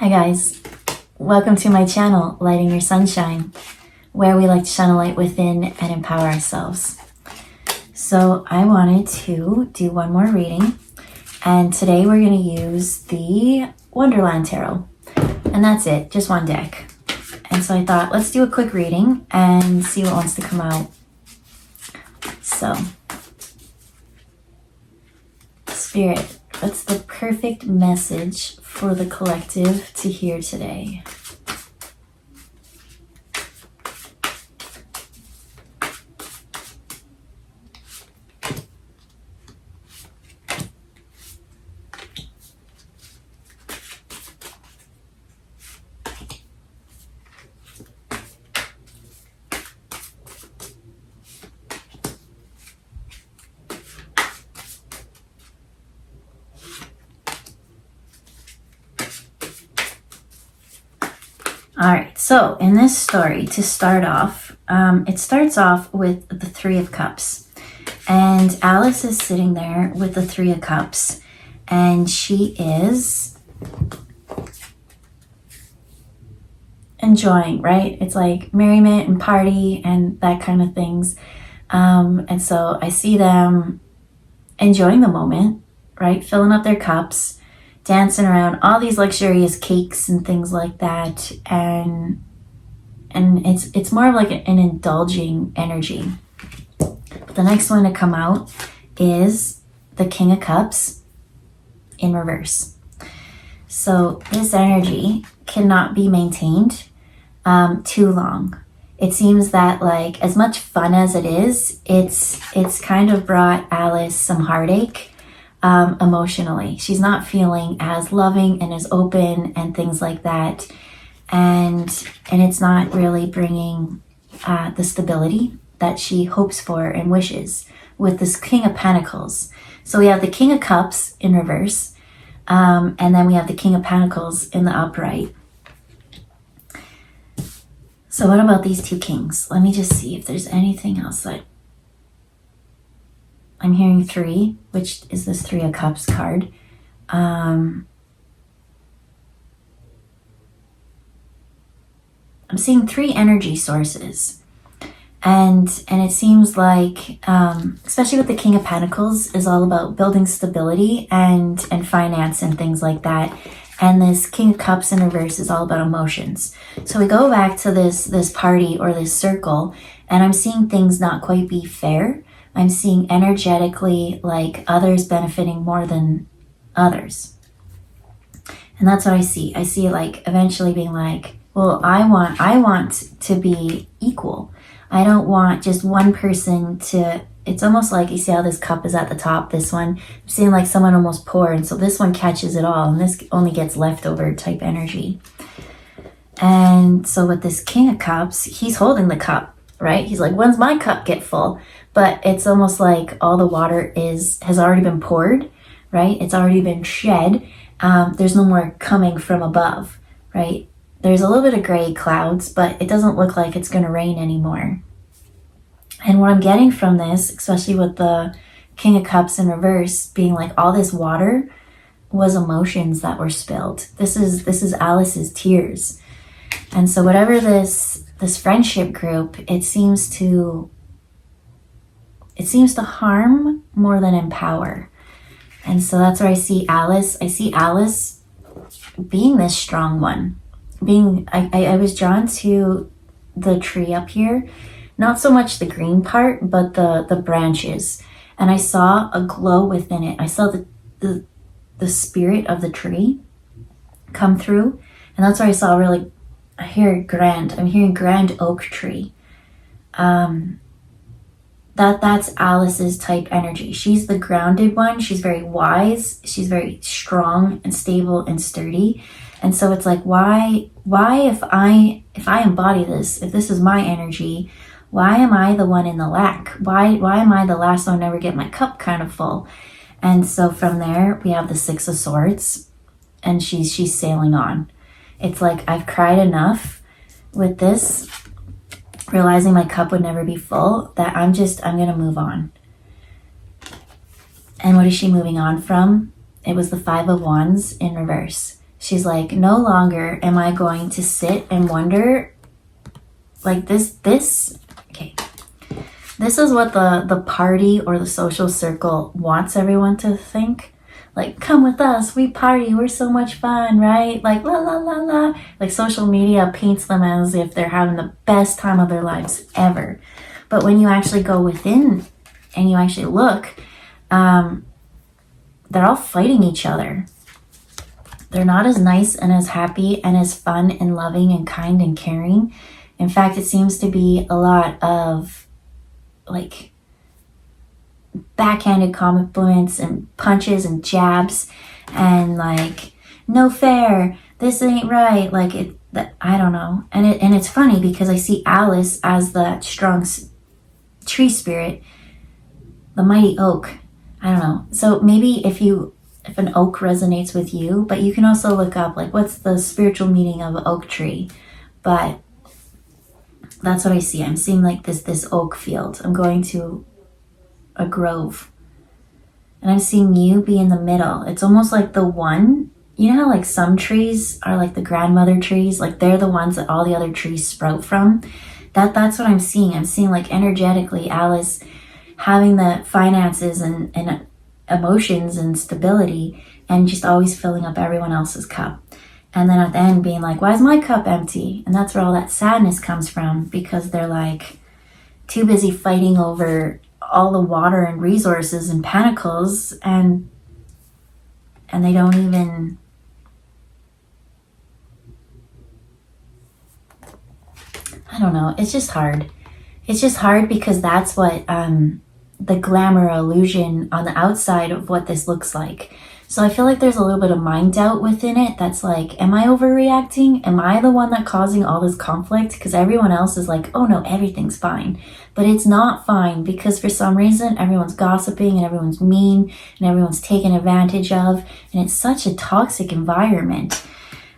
Hi guys, welcome to my channel, Lighting Your Sunshine, where we like to shine a light within and empower ourselves. So I wanted to do one more reading, and today we're going to use the Wonderland Tarot, and that's it, just one deck. And so I thought, let's do a quick reading and see what wants to come out. So, Spirit, what's the perfect message for the collective to hear today? All right, so in this story, to start off, it starts off with the Three of Cups. And Alice is sitting there with the Three of Cups, and she is enjoying, right? It's like merriment and party and that kind of things. And so I see them enjoying the moment, right? Filling up their cups, dancing around all these luxurious cakes and things like that, and it's more of like an indulging energy. But the next one to come out is the King of Cups in reverse. So this energy cannot be maintained too long. It seems that, like, as much fun as it is, it's kind of brought Alice some heartache. Emotionally, she's not feeling as loving and as open and things like that, and it's not really bringing the stability that she hopes for and wishes with this King of Pentacles. So we have the King of Cups in reverse, and then we have the King of Pentacles in the upright. So what about these two kings? Let me just see if there's anything else that I'm hearing. Three, which is this Three of Cups card. I'm seeing three energy sources. And it seems like, especially with the King of Pentacles, is all about building stability and finance and things like that. And this King of Cups in reverse is all about emotions. So we go back to this party or this circle, and I'm seeing things not quite be fair. I'm seeing energetically like others benefiting more than others. And that's what I see. I see like eventually being like, well, I want to be equal. I don't want just one person to, it's almost like, you see how this cup is at the top, this one, I'm seeing like someone almost pour, and so this one catches it all, and this only gets leftover type energy. And so with this King of Cups, he's holding the cup, right? He's like, when's my cup get full? But it's almost like all the water has already been poured, right? It's already been shed. There's no more coming from above, right? There's a little bit of gray clouds, but it doesn't look like it's going to rain anymore. And what I'm getting from this, especially with the King of Cups in reverse, being like all this water was emotions that were spilled. This is Alice's tears. And so whatever this friendship group, it seems to harm more than empower. And so that's where I see Alice. I see Alice being this strong one. I was drawn to the tree up here, not so much the green part, but the branches. And I saw a glow within it. I saw the spirit of the tree come through. And that's where I saw really, I'm hearing grand oak tree. That's Alice's type energy. She's the grounded one. She's very wise. She's very strong and stable and sturdy. And so it's like, why if I embody this, if this is my energy, why am I the one in the lack? Why am I the last one to never get my cup kind of full? And so from there, we have the Six of Swords, and she's sailing on. It's like, I've cried enough with this, realizing my cup would never be full, that I'm going to move on. And what is she moving on from? It was the Five of Wands in reverse. She's like, no longer am I going to sit and wonder like okay. This is what the party or the social circle wants everyone to think. Like, come with us, we party, we're so much fun, right? Like, la la la la. Like, social media paints them as if they're having the best time of their lives ever. But when you actually go within and you actually look, they're all fighting each other. They're not as nice and as happy and as fun and loving and kind and caring. In fact, it seems to be a lot of like backhanded compliments and punches and jabs and like, no fair, this ain't right. Like I don't know. And it's funny because I see Alice as the strong tree spirit, the mighty oak. I don't know. So maybe if an oak resonates with you, but you can also look up like what's the spiritual meaning of an oak tree. But that's what I see. I'm seeing like this oak field. I'm going to a grove. And I'm seeing you be in the middle. It's almost like the one, you know how like some trees are like the grandmother trees, like they're the ones that all the other trees sprout from. That's what I'm seeing. I'm seeing like energetically Alice having the finances and emotions and stability and just always filling up everyone else's cup. And then at the end being like, why is my cup empty? And that's where all that sadness comes from, because they're like too busy fighting over all the water and resources and pentacles, and they don't even I don't know. It's just hard. It's just hard because that's what the glamour illusion on the outside of what this looks like. So I feel like there's a little bit of mind doubt within it that's like, am I overreacting? Am I the one that causing all this conflict? Because everyone else is like, oh no, everything's fine. But it's not fine, because for some reason everyone's gossiping and everyone's mean and everyone's taken advantage of, and it's such a toxic environment.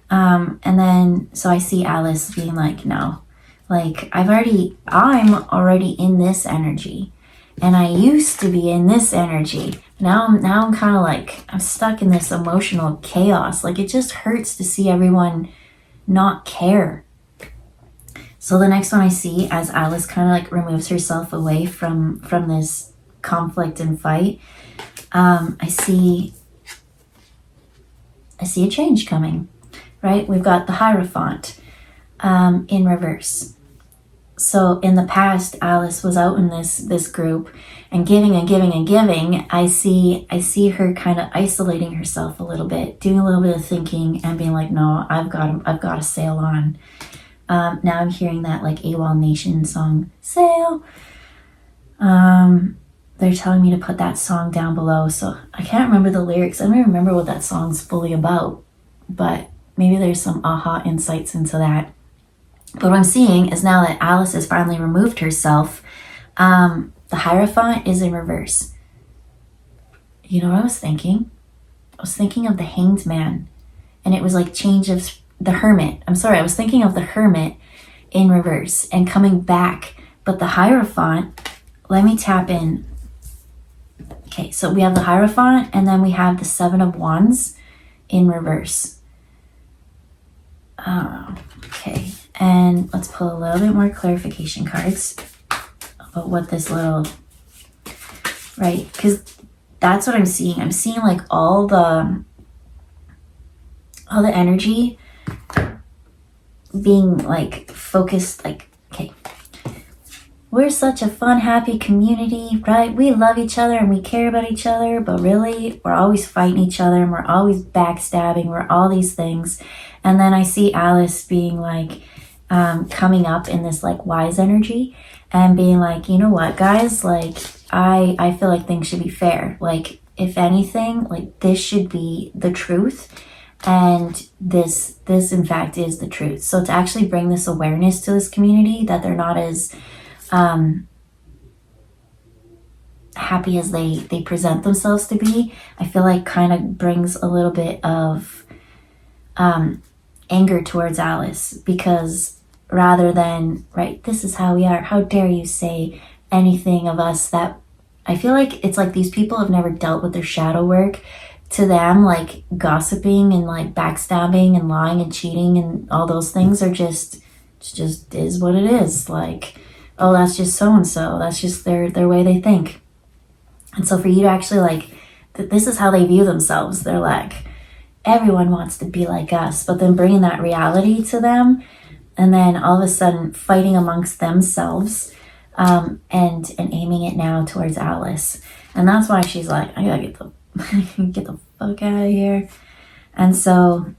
And then so I see Alice being like, no, like I'm already in this energy. And I used to be in this energy. Now I'm kind of like, I'm stuck in this emotional chaos. Like it just hurts to see everyone not care. So the next one I see, as Alice kind of like removes herself away from this conflict and fight, I see a change coming, right? We've got the Hierophant in reverse. So in the past, Alice was out in this group and giving and giving and giving. I see her kind of isolating herself a little bit, doing a little bit of thinking and being like, no, I've got to sail on. Now I'm hearing that like AWOL Nation song, Sail. They're telling me to put that song down below. So I can't remember the lyrics. I don't even remember what that song's fully about, but maybe there's some aha insights into that. But what I'm seeing is now that Alice has finally removed herself, the Hierophant is in reverse. You know what I was thinking? I was thinking of the Hanged Man, and it was like change of the Hermit. I was thinking of the Hermit in reverse and coming back. But the Hierophant, let me tap in. Okay, so we have the Hierophant, and then we have the Seven of Wands in reverse. Okay. And let's pull a little bit more clarification cards about what this little, right? Because that's what I'm seeing. I'm seeing like all the energy being like focused, like, okay, we're such a fun, happy community, right? We love each other and we care about each other, but really we're always fighting each other and we're always backstabbing. We're all these things. And then I see Alice being like, coming up in this like wise energy and being like, you know what, guys, like I feel like things should be fair. Like if anything, like this should be the truth, and this in fact is the truth. So to actually bring this awareness to this community that they're not as happy as they present themselves to be, I feel like kind of brings a little bit of anger towards Alice, because rather than, right, this is how we are, how dare you say anything of us that, I feel like it's like these people have never dealt with their shadow work to them, like gossiping and like backstabbing and lying and cheating and all those things are just, it just is what it is. Like, oh, that's just so and so. That's just their way they think. And so for you to actually like, this is how they view themselves. They're like, everyone wants to be like us, but then bringing that reality to them, and then all of a sudden fighting amongst themselves, and aiming it now towards Alice. And that's why she's like, I gotta get the fuck out of here. And so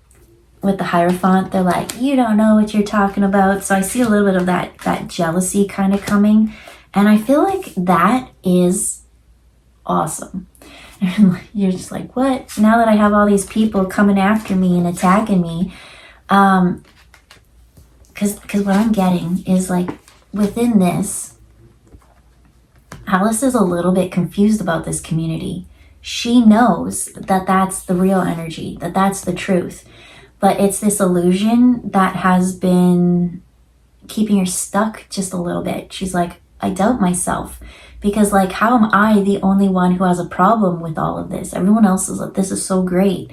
with the Hierophant, they're like, you don't know what you're talking about. So I see a little bit of that jealousy kind of coming. And I feel like that is awesome. And you're just like, what? Now that I have all these people coming after me and attacking me, because what I'm getting is like, within this, Alice is a little bit confused about this community. She knows that that's the real energy, that that's the truth. But it's this illusion that has been keeping her stuck just a little bit. She's like, I doubt myself. Because like, how am I the only one who has a problem with all of this? Everyone else is like, this is so great,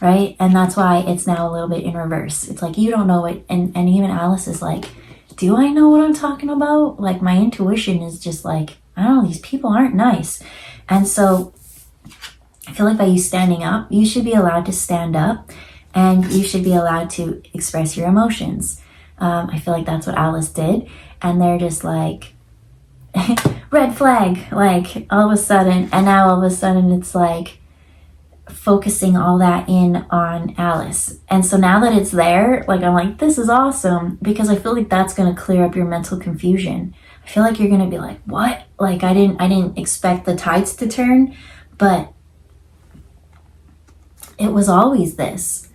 right? And that's why it's now a little bit in reverse. It's like, you don't know it. And even Alice is like, do I know what I'm talking about? Like, my intuition is just like, I don't know, these people aren't nice. And so I feel like by you standing up, you should be allowed to stand up, and you should be allowed to express your emotions. I feel like that's what Alice did. And they're just like, red flag, like all of a sudden. And now all of a sudden it's like focusing all that in on Alice. And so now that it's there, like, I'm like, this is awesome, because I feel like that's going to clear up your mental confusion. I feel like you're going to be like, what? Like, I didn't expect the tides to turn, but it was always this.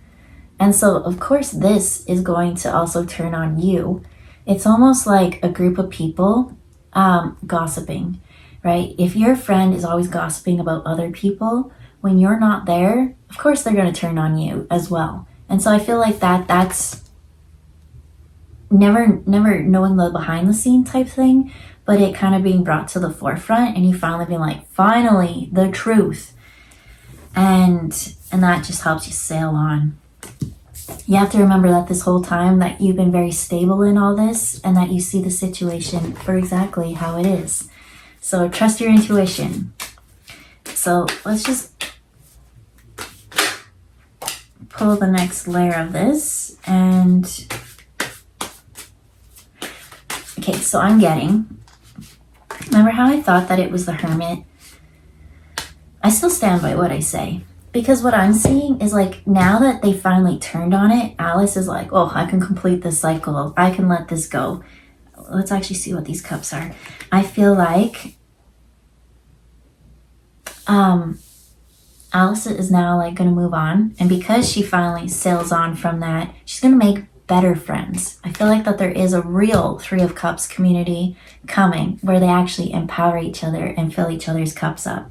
And so, of course, this is going to also turn on you. It's almost like a group of people gossiping, right? If your friend is always gossiping about other people, when you're not there, of course, they're going to turn on you as well. And so I feel like that's never knowing the behind the scene type thing, but it kind of being brought to the forefront, and you finally being like, finally, the truth. And that just helps you sail on. You have to remember that this whole time that you've been very stable in all this, and that you see the situation for exactly how it is. So trust your intuition. So let's just pull the next layer of this. And okay, so I'm getting, remember how I thought that it was the Hermit? I still stand by what I say. Because what I'm seeing is like, now that they finally turned on it, Alice is like, oh, I can complete this cycle. I can let this go. Let's actually see what these cups are. I feel like Alice is now like going to move on. And because she finally sails on from that, she's going to make better friends. I feel like that there is a real Three of Cups community coming, where they actually empower each other and fill each other's cups up.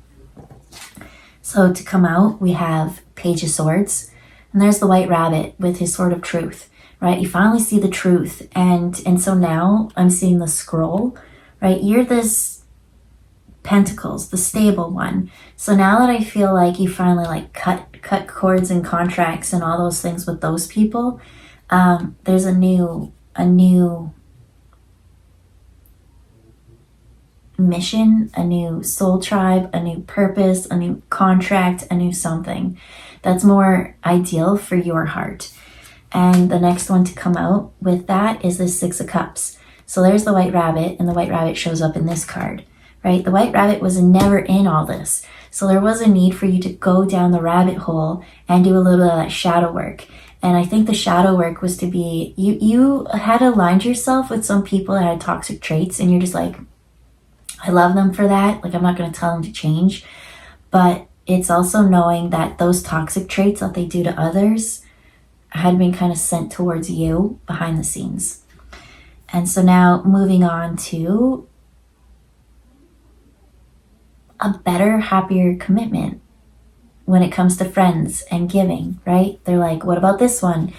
So to come out, we have Page of Swords, and there's the White Rabbit with his Sword of Truth, right? You finally see the truth, and so now I'm seeing the scroll, right? You're this Pentacles, the stable one. So now that I feel like you finally like cut cords and contracts and all those things with those people, there's a new mission, a new soul tribe, a new purpose, a new contract, a new something that's more ideal for your heart. And the next one to come out with that is the Six of Cups. So there's the White Rabbit, and the White Rabbit shows up in this card, right? The White Rabbit was never in all this. So there was a need for you to go down the rabbit hole and do a little bit of that shadow work. And I think the shadow work was to be, you had aligned yourself with some people that had toxic traits, and you're just like, I love them for that. Like, I'm not going to tell them to change. But it's also knowing that those toxic traits that they do to others had been kind of sent towards you behind the scenes. And so now moving on to a better, happier commitment when it comes to friends and giving, right? They're like, what about this one,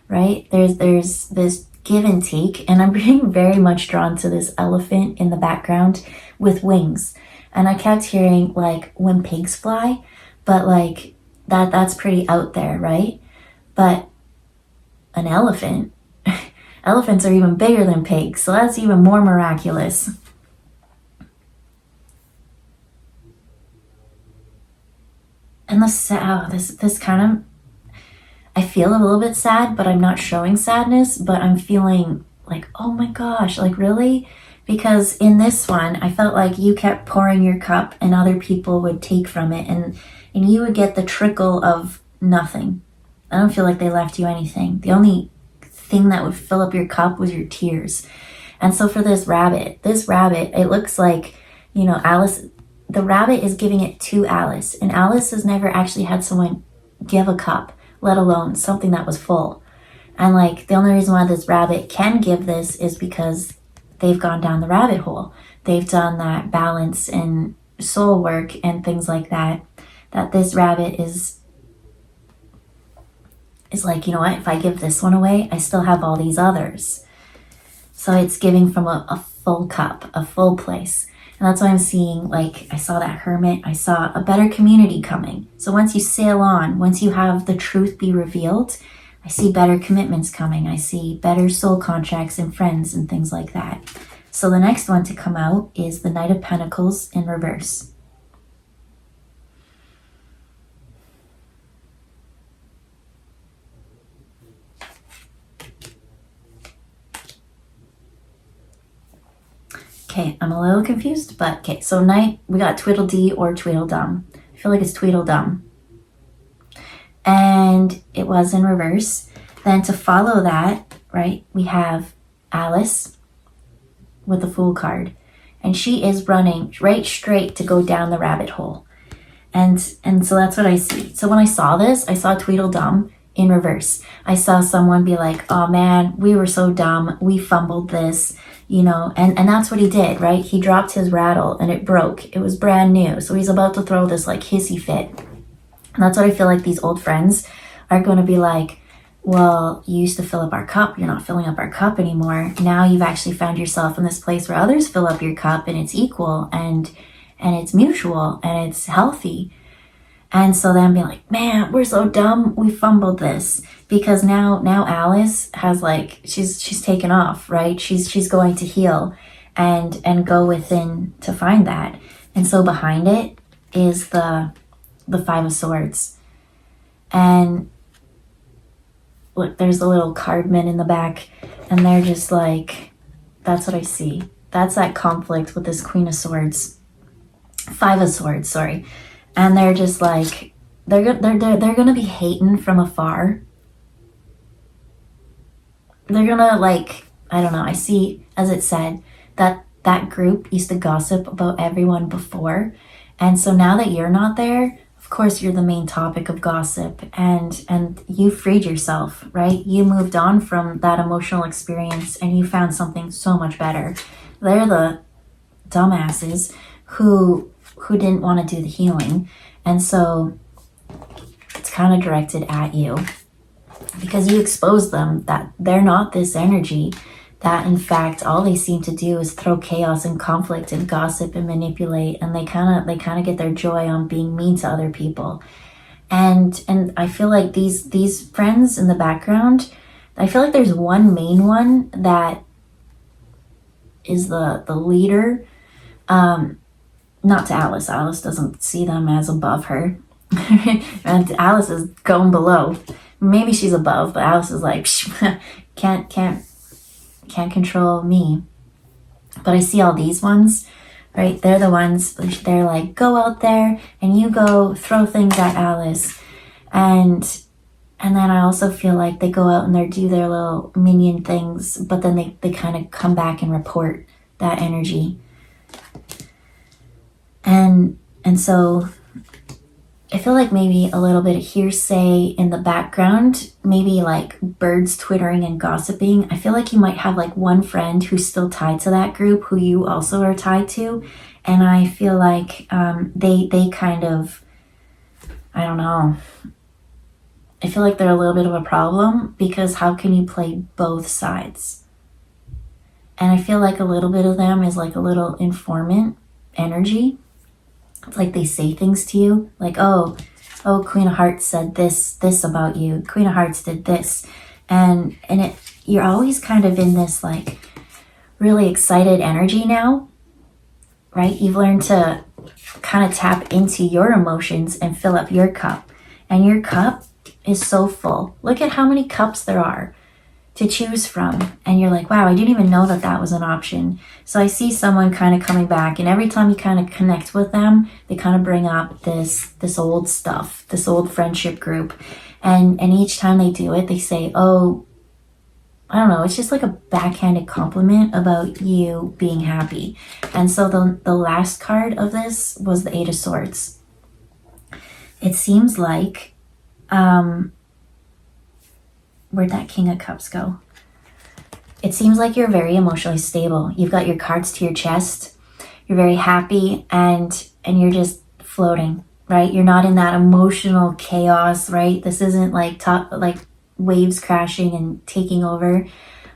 right? There's this give and take, and I'm being very much drawn to this elephant in the background with wings. And I kept hearing like when pigs fly, but like that's pretty out there, right? But an elephant, elephants are even bigger than pigs, so that's even more miraculous. And this kind of, I feel a little bit sad, but I'm not showing sadness, but I'm feeling like, oh my gosh, like really? Because in this one, I felt like you kept pouring your cup and other people would take from it, and you would get the trickle of nothing. I don't feel like they left you anything. The only thing that would fill up your cup was your tears. And so for this rabbit, it looks like, Alice, the rabbit is giving it to Alice, and Alice has never actually had someone give a cup, let alone something that was full. And like the only reason why this rabbit can give this is because they've gone down the rabbit hole. They've done that balance and soul work and things like that. That this rabbit is like, you know what, if I give this one away, I still have all these others. So it's giving from a full cup, a full place. And that's why I'm seeing, like, I saw that hermit, I saw a better community coming. So once you sail on, once you have the truth be revealed, I see better commitments coming. I see better soul contracts and friends and things like that. So the next one to come out is the Knight of Pentacles in reverse. Okay, I'm a little confused, but okay, so Knight, we got Tweedledee or Tweedledum. I feel like it's Tweedledum. And it was in reverse. Then to follow that, right, we have Alice with the Fool card. And she is running right straight to go down the rabbit hole. And so that's what I see. So when I saw this, I saw Tweedledum in reverse. I saw someone be like, oh man, we were so dumb. We fumbled this, and that's what he did, right? He dropped his rattle and it broke. It was brand new. So he's about to throw this like hissy fit. And that's what I feel like these old friends are going to be like, well, you used to fill up our cup. You're not filling up our cup anymore. Now you've actually found yourself in this place where others fill up your cup and it's equal and it's mutual and it's healthy. And so then be like, man, we're so dumb. We fumbled this. Because now Alice has like, she's taken off, right? She's going to heal and go within to find that. And so behind it is the Five of Swords. And look, there's a little cardman in the back, and they're just like, that's what I see. That's that conflict with this Queen of Swords. Five of Swords, sorry. And they're just like, they're gonna be hating from afar. They're gonna like, I don't know, I see, as it said, that group used to gossip about everyone before. And so now that you're not there, of course you're the main topic of gossip, and you freed yourself, right? You moved on from that emotional experience and you found something so much better. They're the dumbasses who didn't want to do the healing. And so it's kind of directed at you because you exposed them that they're not this energy, that in fact all they seem to do is throw chaos and conflict and gossip and manipulate, and they kind of get their joy on being mean to other people. And I feel like these friends in the background, I feel like there's one main one that is the leader. Not to Alice. Alice doesn't see them as above her. And Alice is going below. Maybe she's above, but Alice is like, can't control me. But I see all these ones, right? They're the ones, they're like, go out there and you go throw things at Alice. And then I also feel like they go out and they do their little minion things, but then they kind of come back and report that energy. And so I feel like maybe a little bit of hearsay in the background, maybe like birds twittering and gossiping. I feel like you might have like one friend who's still tied to that group who you also are tied to. And I feel like they kind of, I don't know. I feel like they're a little bit of a problem because how can you play both sides? And I feel like a little bit of them is like a little informant energy. It's like they say things to you like, oh, oh, Queen of Hearts said this about you. Queen of Hearts did this. And you're always kind of in this like really excited energy now, right? You've learned to kind of tap into your emotions and fill up your cup. And your cup is so full. Look at how many cups there are to choose from. And you're like, wow, I didn't even know that that was an option. So I see someone kind of coming back, and every time you kind of connect with them, they kind of bring up this old stuff, this old friendship group. And each time they do it, they say, oh, I don't know, it's just like a backhanded compliment about you being happy. And so the last card of this was the Eight of Swords. It seems like, where'd that King of Cups go? It seems like you're very emotionally stable. You've got your cards to your chest. You're very happy, and you're just floating, right? You're not in that emotional chaos, right? This isn't like waves crashing and taking over.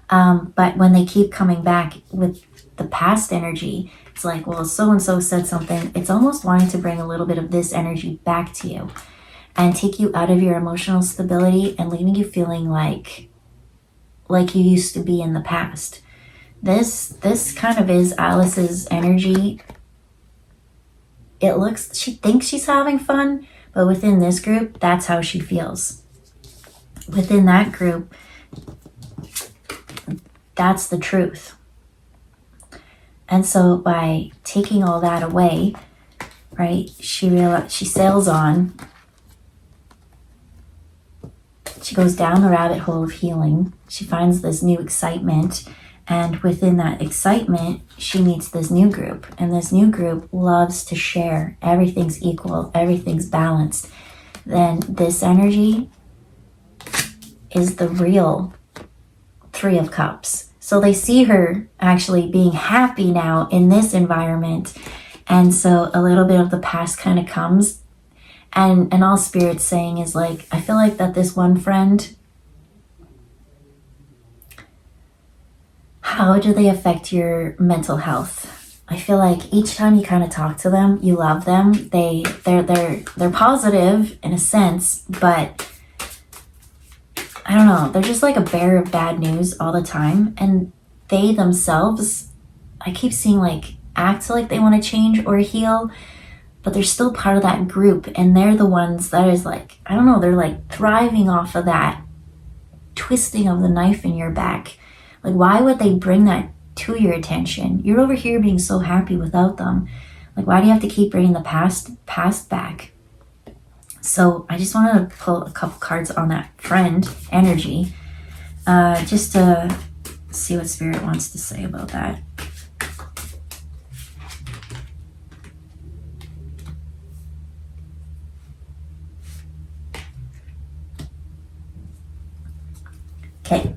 But when they keep coming back with the past energy, it's like, well, so-and-so said something. It's almost wanting to bring a little bit of this energy back to you and take you out of your emotional stability and leaving you feeling like you used to be in the past. This kind of is Alice's energy. She thinks she's having fun, but within this group, that's how she feels. Within that group, that's the truth. And so by taking all that away, right, she sails on. She goes down the rabbit hole of healing. She finds this new excitement. And within that excitement, she meets this new group. And this new group loves to share. Everything's equal. Everything's balanced. Then this energy is the real Three of Cups. So they see her actually being happy now in this environment. And so a little bit of the past kind of comes. And all Spirit's saying is like, I feel like that this one friend, how do they affect your mental health? I feel like each time you kind of talk to them, you love them. They're positive in a sense, but I don't know. They're just like a bearer of bad news all the time. And they themselves, I keep seeing like act like they want to change or heal, but they're still part of that group. And they're the ones that is like, I don't know, they're like thriving off of that twisting of the knife in your back. Like, why would they bring that to your attention? You're over here being so happy without them. Like, why do you have to keep bringing the past back? So I just wanted to pull a couple cards on that friend energy, just to see what Spirit wants to say about that. Okay.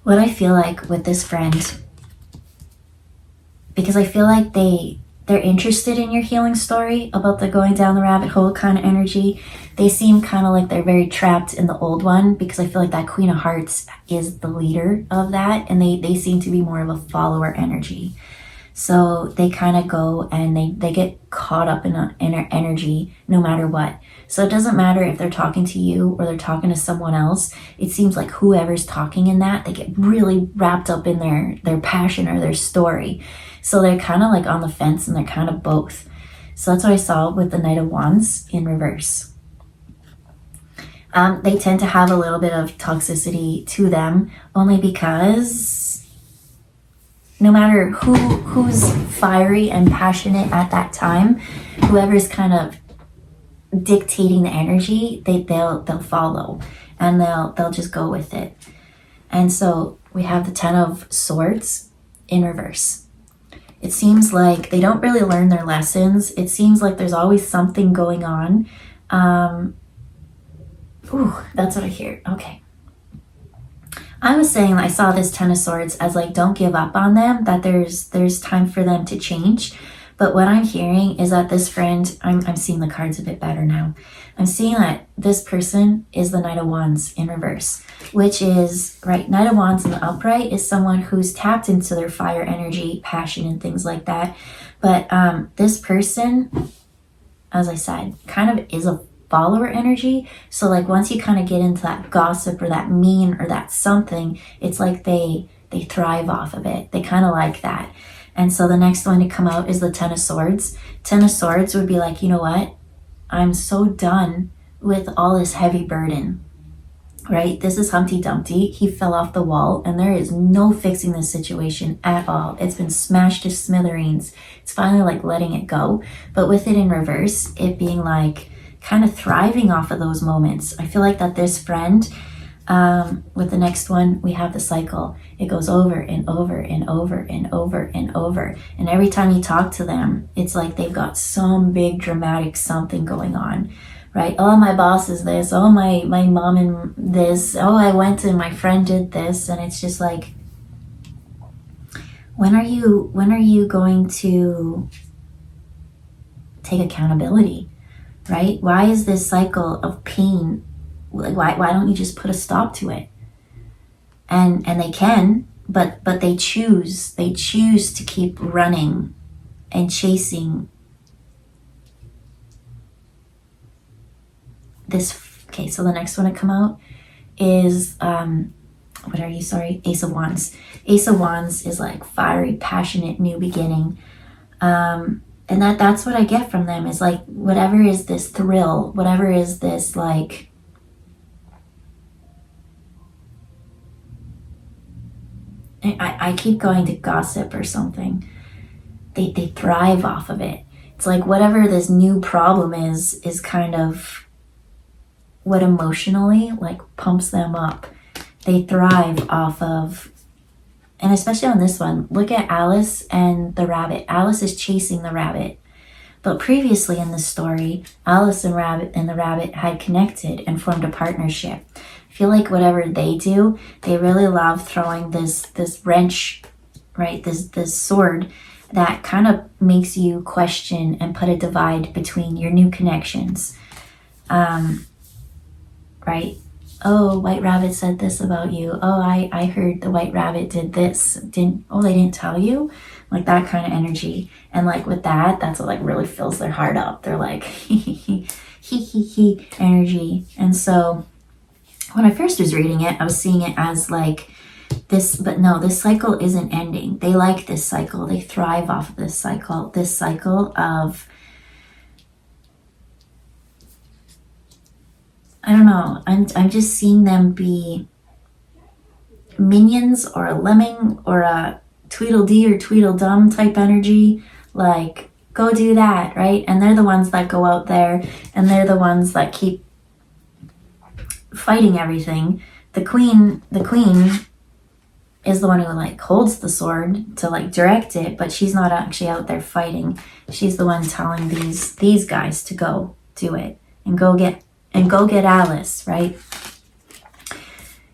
What I feel like with this friend, because I feel like they're interested in your healing story about the going down the rabbit hole kind of energy. They seem kind of like they're very trapped in the old one, because I feel like that Queen of Hearts is the leader of that, and they seem to be more of a follower energy. So they kind of go and they get caught up in an energy no matter what. So it doesn't matter if they're talking to you or they're talking to someone else. It seems like whoever's talking in that, they get really wrapped up in their passion or their story. So they're kind of like on the fence, and they're kind of both. So that's what I saw with the Knight of Wands in reverse. They tend to have a little bit of toxicity to them, only because no matter who's fiery and passionate at that time, whoever's kind of dictating the energy, they'll follow, and they'll just go with it. And so we have the Ten of Swords in reverse. It seems like they don't really learn their lessons. It seems like there's always something going on. That's what I hear. Okay. I was saying I saw this Ten of Swords as like, don't give up on them, that there's time for them to change. But what I'm hearing is that this friend, I'm seeing the cards a bit better now. I'm seeing that this person is the Knight of Wands in reverse, which is, right, Knight of Wands in the upright is someone who's tapped into their fire energy, passion, and things like that. But this person as I said, kind of is a follower energy. So like once you kind of get into that gossip or that mean or that something, it's like they thrive off of it. They kind of like that. And so the next one to come out is the Ten of Swords. Ten of Swords would be like, you know what? I'm so done with all this heavy burden, right? This is Humpty Dumpty. He fell off the wall and there is no fixing this situation at all. It's been smashed to smithereens. It's finally like letting it go. But with it in reverse, it being like kind of thriving off of those moments. I feel like that this friend, with the next one, we have the cycle. It goes over and over and over and over and over. And every time you talk to them, it's like they've got some big dramatic something going on, right? Oh, my boss is this. Oh, my mom and this. Oh, I went and my friend did this. And it's just like, when are you going to take accountability, right? Why is this cycle of pain? Like, why don't you just put a stop to it? And they can, but they choose to keep running and chasing this. Okay, so the next one to come out is Ace of Wands. Ace of Wands is like fiery, passionate, new beginning. And that's what I get from them, is like whatever is this thrill, whatever is this like I keep going to gossip or something. They thrive off of it. It's like whatever this new problem is kind of what emotionally like pumps them up. They thrive off of, and especially on this one, look at Alice and the rabbit. Alice is chasing the rabbit. But previously in the story, Alice and the rabbit had connected and formed a partnership. I feel like whatever they do, they really love throwing this wrench, right? This sword that kind of makes you question and put a divide between your new connections. Right? Oh, White Rabbit said this about you. Oh, I heard the White Rabbit did this. They didn't tell you? Like that kind of energy. And like with that's what like really fills their heart up. They're like, he energy. And so when I first was reading it, I was seeing it as like this, but no, this cycle isn't ending. They like this cycle. They thrive off of this cycle of, I don't know, I'm just seeing them be minions or a lemming or a Tweedledee or Tweedledum type energy. Like, go do that, right? And they're the ones that go out there and they're the ones that keep fighting everything. The queen is the one who like holds the sword to like direct it, but she's not actually out there fighting. She's the one telling these guys to go do it and go get Alice, right?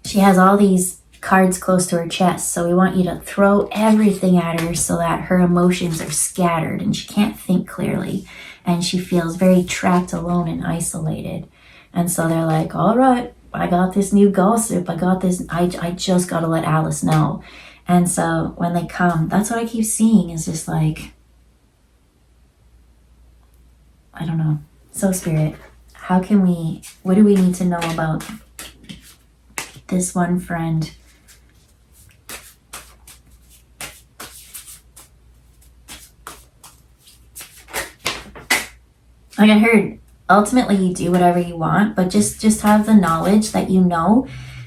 She has all these cards close to her chest, so we want you to throw everything at her so that her emotions are scattered and she can't think clearly and she feels very trapped, alone, and isolated. And so they're like, all right, I got this new gossip. I got this. I just got to let Alice know. And so when they come, that's what I keep seeing, is just like, I don't know. So Spirit, what do we need to know about this one friend? Like I heard, ultimately you do whatever you want, but just have the knowledge that you know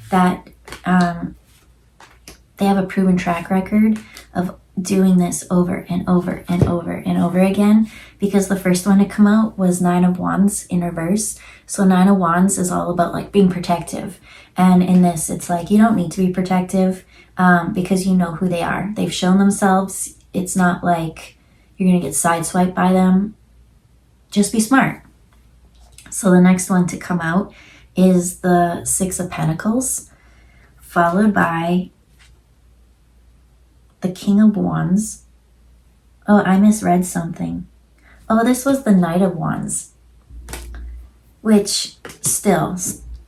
that they have a proven track record of doing this over and over and over and over again, because the first one to come out was Nine of Wands in reverse. So Nine of Wands is all about like being protective, and in this it's like you don't need to be protective because you know who they are. They've shown themselves. It's not like you're gonna get sideswiped by them. Just be smart. So the next one to come out is the Six of Pentacles, followed by the King of Wands. Oh, I misread something. Oh, this was the Knight of Wands, which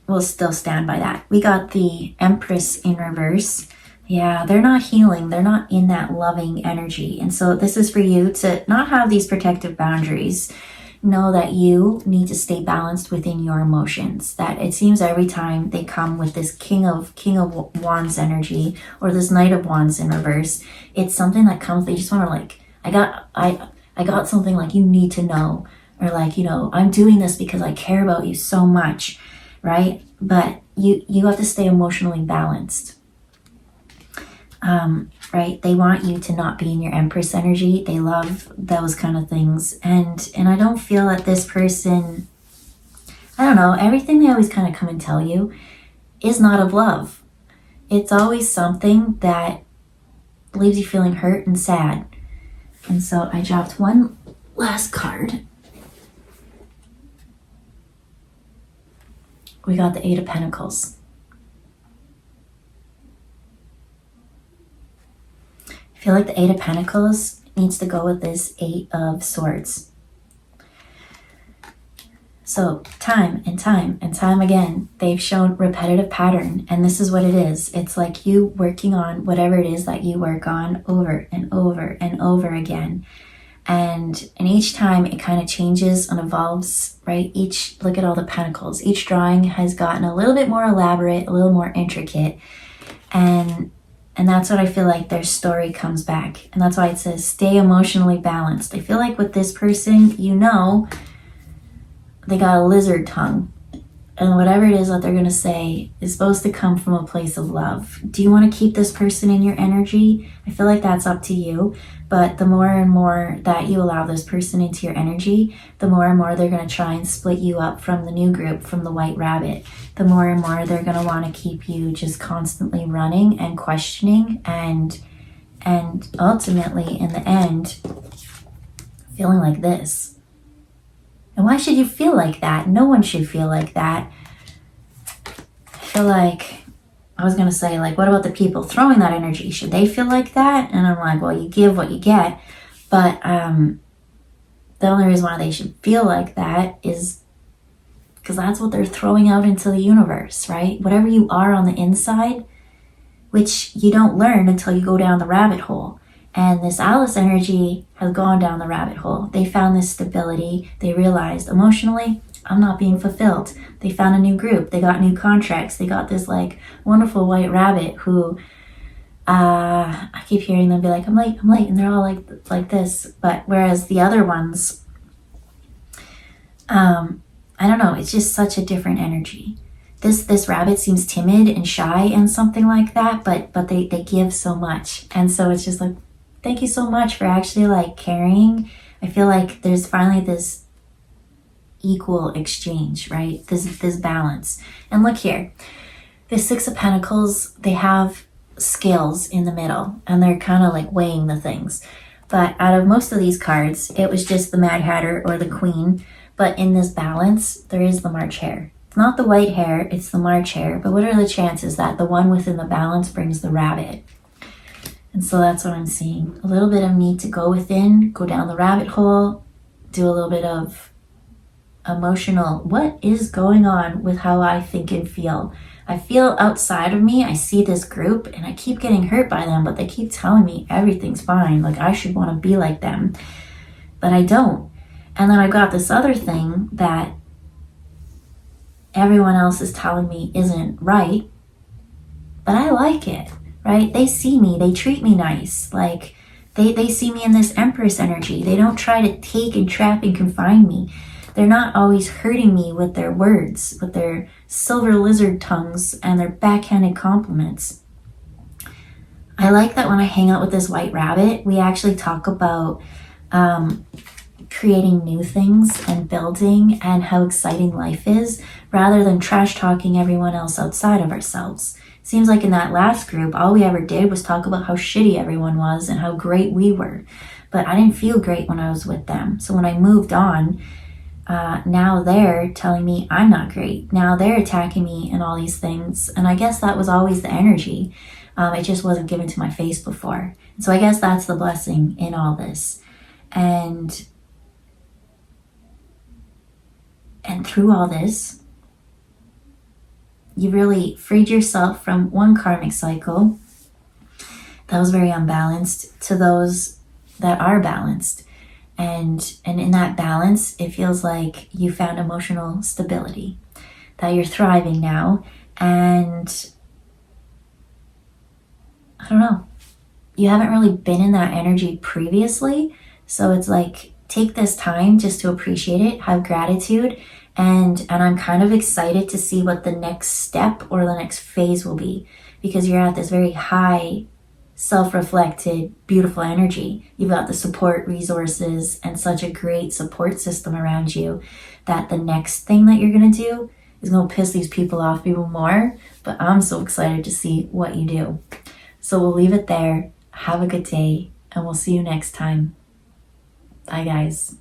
will still stand by that. We got the Empress in reverse. Yeah, they're not healing. They're not in that loving energy. And so this is for you to not have these protective boundaries, know that you need to stay balanced within your emotions. That it seems every time they come with this King of Wands energy or this Knight of Wands in reverse, it's something that comes, they just want to like, I got something like you need to know, or like, I'm doing this because I care about you so much, right? But you have to stay emotionally balanced. Right? They want you to not be in your Empress energy. They love those kind of things. And I don't feel that this person, I don't know, everything they always kind of come and tell you is not of love. It's always something that leaves you feeling hurt and sad. And so I dropped one last card. We got the Eight of Pentacles. I feel like the Eight of Pentacles needs to go with this Eight of Swords. So time and time and time again, they've shown repetitive pattern, and this is what it is. It's like you working on whatever it is that you work on over and over and over again. And each time it kind of changes and evolves, right? Look at all the pentacles. Each drawing has gotten a little bit more elaborate, a little more intricate. And that's what I feel like their story comes back. And that's why it says stay emotionally balanced. I feel like with this person, they got a lizard tongue. And whatever it is that they're going to say is supposed to come from a place of love. Do you want to keep this person in your energy? I feel like that's up to you. But the more and more that you allow this person into your energy, the more and more they're going to try and split you up from the new group, from the White Rabbit. The more and more they're going to want to keep you just constantly running and questioning and ultimately in the end feeling like this. And why should you feel like that? No one should feel like that. I feel like, I was going to say, like, what about the people throwing that energy? Should they feel like that? And I'm like, well, you give what you get. But the only reason why they should feel like that is because that's what they're throwing out into the universe, right? Whatever you are on the inside, which you don't learn until you go down the rabbit hole. And this Alice energy has gone down the rabbit hole. They found this stability. They realized emotionally, I'm not being fulfilled. They found a new group. They got new contracts. They got this like wonderful white rabbit who I keep hearing them be like, I'm late. And they're all like this. But whereas the other ones, I don't know. It's just such a different energy. This rabbit seems timid and shy and something like that, but they give so much. And so it's just like, thank you so much for actually like caring. I feel like there's finally this equal exchange, right? This balance. And look here, the Six of Pentacles, they have scales in the middle and they're kind of like weighing the things. But out of most of these cards, it was just the Mad Hatter or the Queen. But in this balance, there is the March Hare. It's not the white hare, it's the March Hare. But what are the chances that the one within the balance brings the rabbit? And so that's what I'm seeing. A little bit of need to go within, go down the rabbit hole, do a little bit of emotional, what is going on with how I think and feel? I feel outside of me, I see this group and I keep getting hurt by them, but they keep telling me everything's fine. Like I should want to be like them, but I don't. And then I got this other thing that everyone else is telling me isn't right, but I like it. Right? They see me, they treat me nice. Like they see me in this Empress energy. They don't try to take and trap and confine me. They're not always hurting me with their words, with their silver lizard tongues and their backhanded compliments. I like that when I hang out with this white rabbit, we actually talk about creating new things and building and how exciting life is, rather than trash talking everyone else outside of ourselves. Seems like in that last group, all we ever did was talk about how shitty everyone was and how great we were. But I didn't feel great when I was with them. So when I moved on, now they're telling me I'm not great. Now they're attacking me and all these things. And I guess that was always the energy. It just wasn't given to my face before. So I guess that's the blessing in all this. And through all this, you really freed yourself from one karmic cycle that was very unbalanced to those that are balanced. And in that balance, it feels like you found emotional stability, that you're thriving now. And I don't know, you haven't really been in that energy previously. So it's like, take this time just to appreciate it, have gratitude. And I'm kind of excited to see what the next step or the next phase will be, because you're at this very high self-reflected, beautiful energy. You've got the support resources and such a great support system around you that the next thing that you're going to do is going to piss these people off even more. But I'm so excited to see what you do. So we'll leave it there. Have a good day, and we'll see you next time. Bye, guys.